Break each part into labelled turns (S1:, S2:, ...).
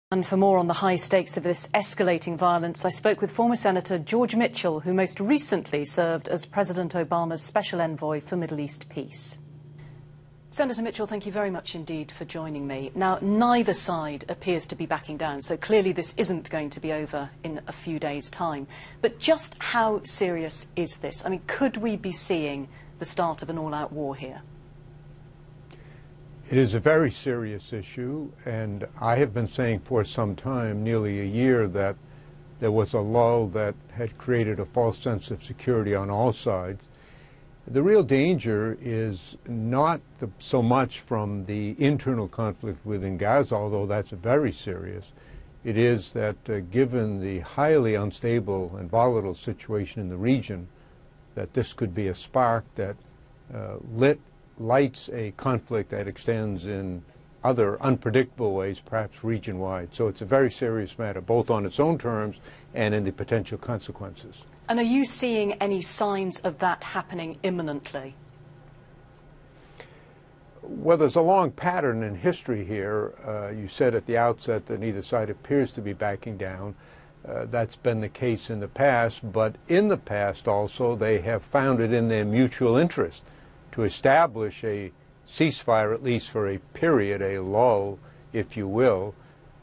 S1: And for more on the high stakes of this escalating violence, I spoke with former Senator George Mitchell, who most recently served as President Obama's Special Envoy for Middle East peace. Senator Mitchell, thank you very much indeed for joining me. Now, neither side appears to be backing down, so clearly this isn't going to be over in a few days' time. But just how serious is this? I mean, could we be seeing the start of an all-out war here?
S2: It is a very serious issue, and I have been saying for some time, nearly a year, that there was a lull that had created a false sense of security on all sides. The real danger is not so much from the internal conflict within Gaza, although that's very serious. It is that given the highly unstable and volatile situation in the region, that this could be a spark that lights a conflict that extends in other unpredictable ways, perhaps region-wide. So it's a very serious matter, both on its own terms and in the potential consequences.
S1: And are you seeing any signs of that happening imminently?
S2: Well, there's a long pattern in history here. You said at the outset that neither side appears to be backing down. That's been the case in the past, but in the past also they have found it in their mutual interest to establish a ceasefire, at least for a period, a lull, if you will.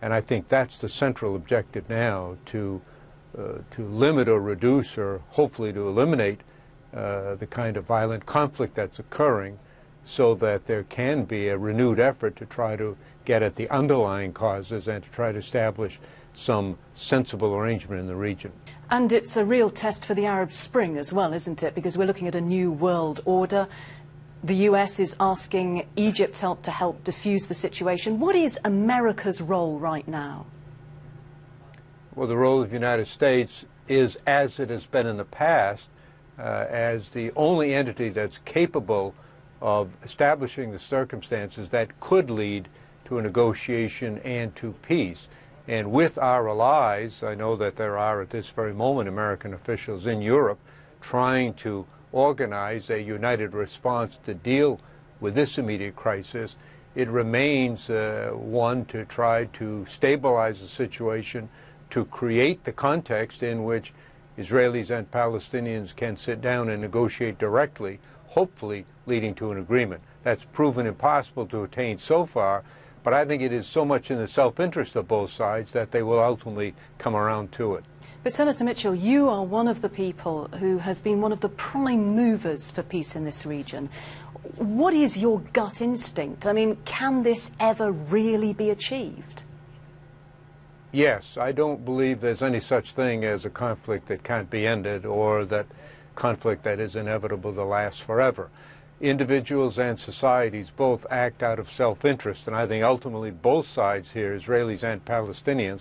S2: And I think that's the central objective now, to limit or reduce or hopefully to eliminate the kind of violent conflict that's occurring, so that there can be a renewed effort to try to get at the underlying causes and to try to establish some sensible arrangement in the region.
S1: And it's a real test for the Arab Spring as well, isn't it? Because we're looking at a new world order. The US is asking Egypt's help to help defuse the situation. What is America's role right now?
S2: Well, the role of the United States is, as it has been in the past, as the only entity that's capable of establishing the circumstances that could lead to a negotiation and to peace. And with our allies, I know that there are at this very moment American officials in Europe trying to organize a united response to deal with this immediate crisis. It remains one to try to stabilize the situation, to create the context in which Israelis and Palestinians can sit down and negotiate directly, hopefully leading to an agreement. That's proven impossible to attain so far, but I think it is so much in the self-interest of both sides that they will ultimately come around to it.
S1: But Senator Mitchell, you are one of the people who has been one of the prime movers for peace in this region. What is your gut instinct? I mean, can this ever really be achieved?
S2: Yes, I don't believe there's any such thing as a conflict that can't be ended, or that conflict that is inevitable to last forever. Individuals and societies both act out of self-interest, and I think ultimately both sides here, Israelis and Palestinians,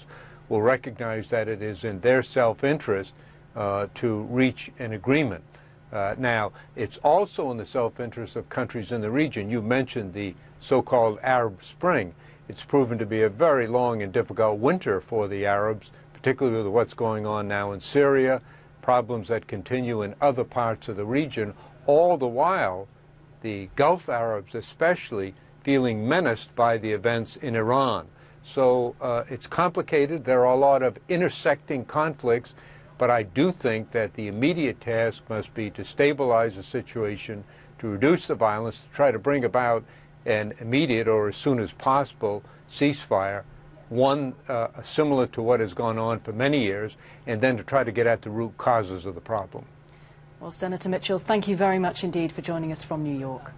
S2: will recognize that it is in their self-interest to reach an agreement. Now, it's also in the self-interest of countries in the region. You mentioned the so-called Arab Spring. It's proven to be a very long and difficult winter for the Arabs, particularly with what's going on now in Syria, problems that continue in other parts of the region, all the while the Gulf Arabs especially feeling menaced by the events in Iran. So it's complicated. There are a lot of intersecting conflicts, but I do think that the immediate task must be to stabilize the situation, to reduce the violence, to try to bring about an immediate or as soon as possible ceasefire, one similar to what has gone on for many years, and then to try to get at the root causes of the problem.
S1: Well, Senator Mitchell, thank you very much indeed for joining us from New York.